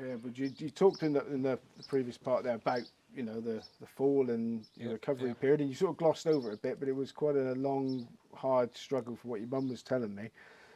Yeah, but you talked in the previous part there about the fall and your recovery period, and you sort of glossed over it a bit, but it was quite a long, hard struggle for what your mum was telling me,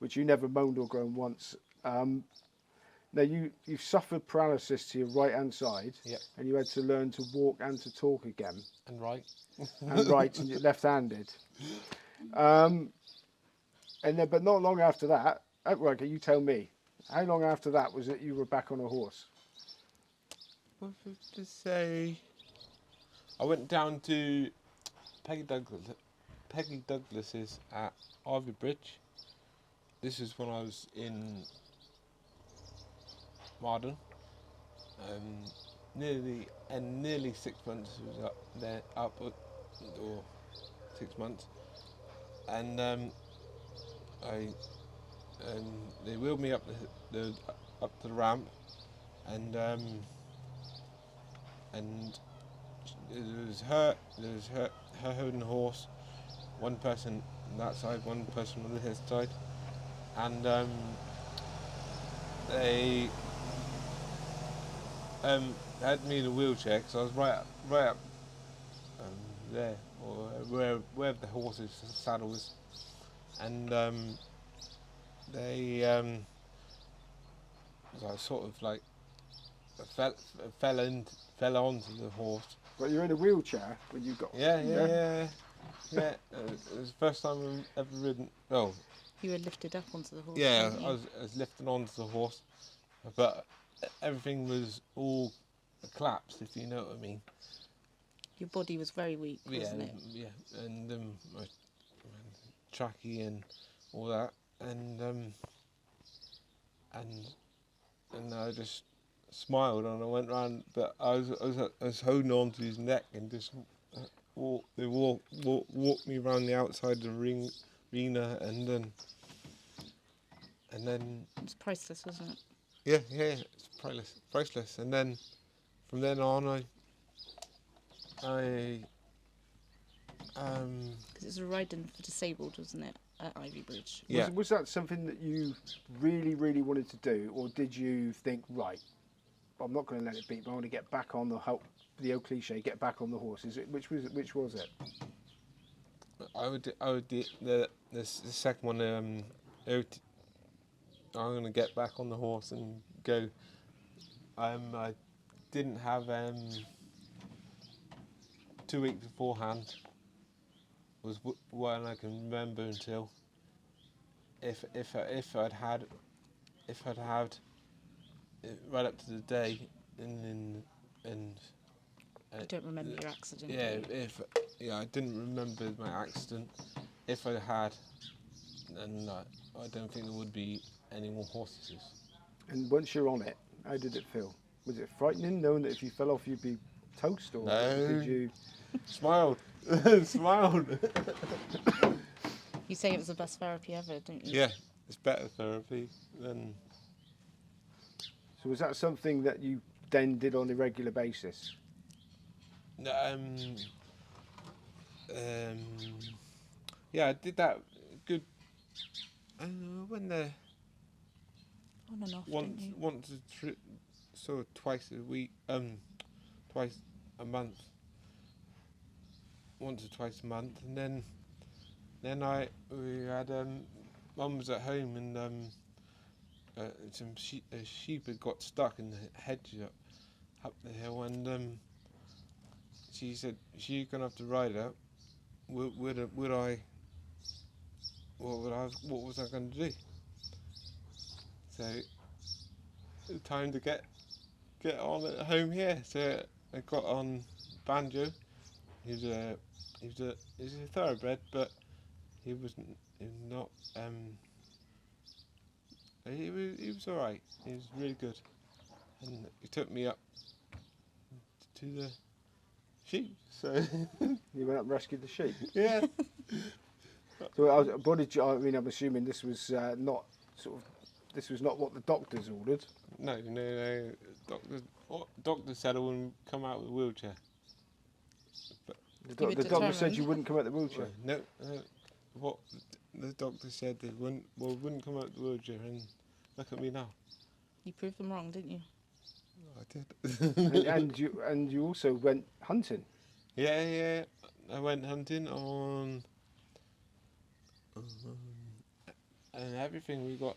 which you never moaned or groaned once. Now you've suffered paralysis to your right hand side, and you had to learn to walk and to talk again, And right, and right, and you're left-handed. And then, but not long after that, right, you tell me, how long after that was it you were back on a horse? what was I to say? I went down to Peggy Douglas's at Ivy Bridge. This is when I was in Marden. Nearly 6 months was up there, or 6 months, and they wheeled me up up to the ramp, and there was her holding the horse, one person on that side, one person on this side, and they had me in a wheelchair because I was right up there, or wherever the horse's saddle was, and they I sort of like fell onto the horse. But you're in a wheelchair when you got. Yeah. It was the first time I've ever ridden. Oh, You were lifted up onto the horse. yeah, weren't you? I was lifted onto the horse, but everything was all collapsed, if you know what I mean. Your body was very weak, wasn't it? Yeah, and my trachea and all that, and I just smiled and I went round, but I was holding on to his neck and just walked me around the outside of the arena, and then It was priceless, wasn't it? yeah, it's priceless. And then from then on, I Because it was a riding for disabled, wasn't it, at Ivy Bridge? yeah. Was that something that you really, really wanted to do, or did you think, right, I'm not going to let it beat, but I want to get back on the old cliche, get back on the horse? Which was it? I would do the second one. I'm going to get back on the horse and go. I didn't have 2 weeks beforehand. Was when I can remember until if I'd had right up to the day and I don't remember your accident. yeah, do you? I didn't remember my accident. If I had, then I don't think there would be any more horses. And once you're on it, how did it feel? Was it frightening, knowing that if you fell off you'd be toast, or No. did you? Smiled. Smiled. You say it was the best therapy ever, don't you? Yeah, it's better therapy than. So was that something that you then did on a regular basis? Yeah, I did that good. When the On and off, didn't you? once sort of twice a week, twice a month, once or twice a month, and then we had Mum was at home, and a sheep had got stuck in the hedge up the hill, and she said, "You're gonna have to ride out." What was I going to do? So, time to get on at home here. So I got on Banjo. He was a thoroughbred, but he was not. He was all right. He was really good, and he took me up to the sheep. So You went up and rescued the sheep. yeah. So what did you? I mean, I'm assuming this was not sort of. This was not what the doctors ordered. No. Doctor said I wouldn't come out with a wheelchair. The doctor said determined. you wouldn't come out the wheelchair. No. What the doctor said they wouldn't come out with the wheelchair, and look at me now. You proved them wrong, didn't you? I did. and you also went hunting. Yeah. I went hunting on and everything. We got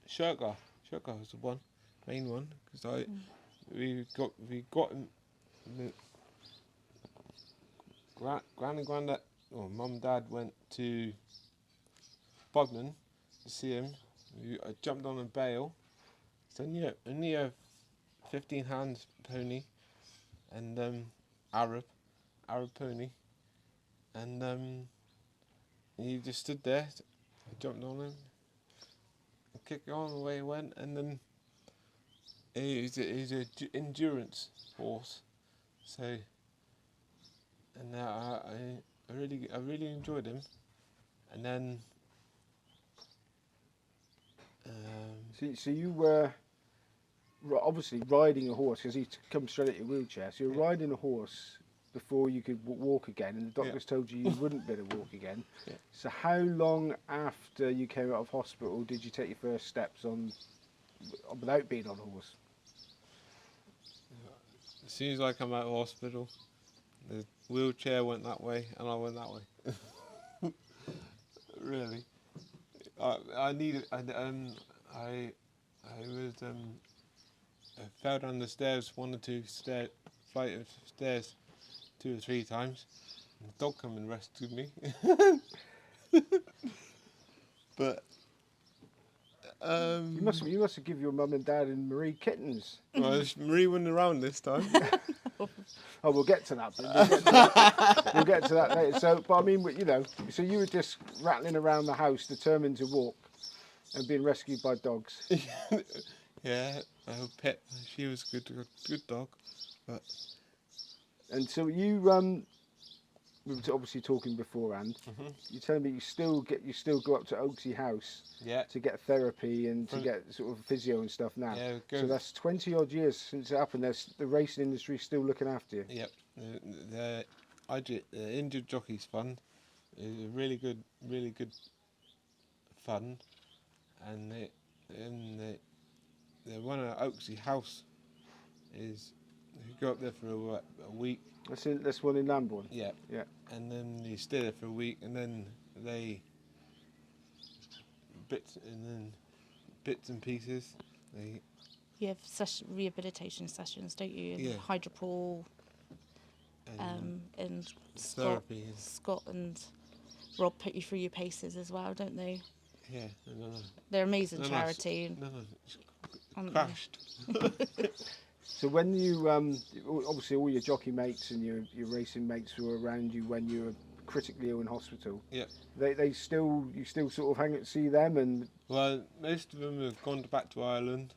Shergar. Shergar was the main one, because we got the gran and granddad, or mum and dad went to Bodmin to see him. I jumped on a bale. It's only a 15 hands pony, and Arab pony, and he just stood there. I jumped on him, kicked on, away he went, and then he's a endurance horse, so, and I really enjoyed him, and then So you were obviously riding a horse, because he come straight at your wheelchair. So you're riding a horse before you could walk again, and the doctors told you wouldn't be able to walk again. Yeah. So how long after you came out of hospital did you take your first steps on without being on a horse? as soon as I come out of hospital, the wheelchair went that way, and I went that way. Really, I fell down the stairs, flight of stairs, 2 or 3 times. And the dog come and rescued me. But You must have given your mum and dad and Marie kittens. well, Marie wasn't around this time. Oh, we'll get to that. We'll get to that later. So, but I mean, you know, so you were just rattling around the house, determined to walk, and being rescued by dogs. Yeah, her pet. She was a good dog. But And so you, we were obviously talking beforehand. You're telling me you still go up to Oaksey House yeah, to get therapy and to get sort of physio and stuff now. Yeah, So that's 20 odd years since it happened. The racing industry still looking after you. yep. The Injured Jockeys Fund is a really good fund, and the one at Oaksey House is you go up there for a week. That's one in Lambourne. Yeah. Yeah. And then you stay there for a week, and then bits and pieces. You have rehabilitation sessions, don't you? Yeah. Hydropole, and therapy. Scott and Rob put you through your paces as well, don't they? Yeah. No. They're amazing charity. No. aren't Crashed. So when you obviously all your jockey mates and your racing mates were around you when you were critically ill in hospital. Yeah. You still sort of see them and. Well, most of them have gone back to Ireland.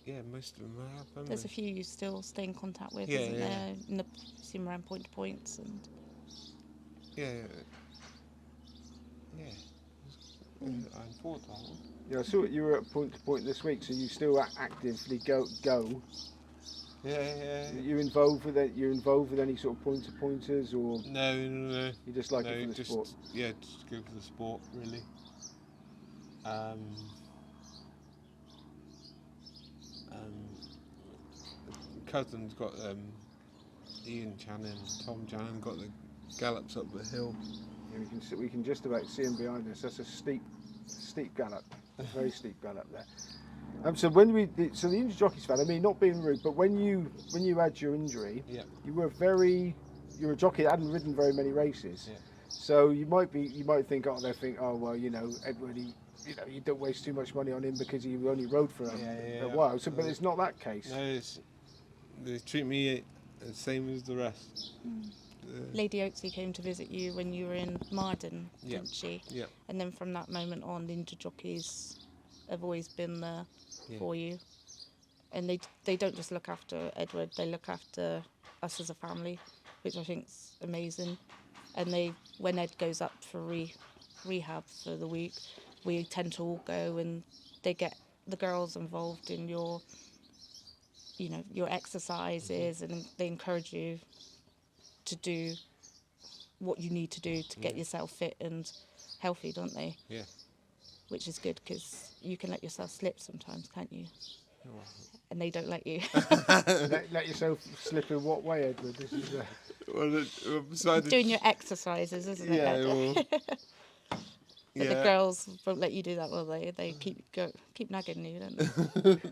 Yeah, most of them have. Haven't There's a they? few you still stay in contact with, Yeah, isn't yeah. there? In the see 'em around point to points and. Yeah. I'm for that one. Yeah, I saw you were at point to point this week, so you still actively go. Yeah. You're involved with it. You're involved with any sort of point to pointers, or No. you just like it for the just, sport? Yeah, just go for the sport, really. Cousin's got Ian Chanin, Tom Chanin got the gallops up the hill. Yeah, we can just about see him behind us. That's a steep gallop, very steep gallop there. So the Injured Jockeys Fund, I mean, not being rude, but when you had your injury, Yeah. you were a jockey that hadn't ridden very many races. Yeah. So you might think, oh well, you know, Edward, you don't waste too much money on him because he only rode for a while. So, but it's not that case. No, they treat me the same as the rest. Lady Oaksey came to visit you when you were in Marden, Yeah. didn't she? Yeah. And then from that moment on, the Injured Jockeys have always been there for you. And they don't just look after Edward, they look after us as a family, which I think's amazing. And when Ed goes up for rehab for the week, we tend to all go, and they get the girls involved in your exercises, and they encourage you to do what you need to do to get yourself fit and healthy, don't they? Yeah. which is good because you can let yourself slip sometimes, can't you? Oh. And they don't let you. let yourself slip in what way, Edward? This is Besides Doing your exercises, isn't it? yeah, Ed? well, But the girls won't let you do that, will they? They keep nagging you, don't they?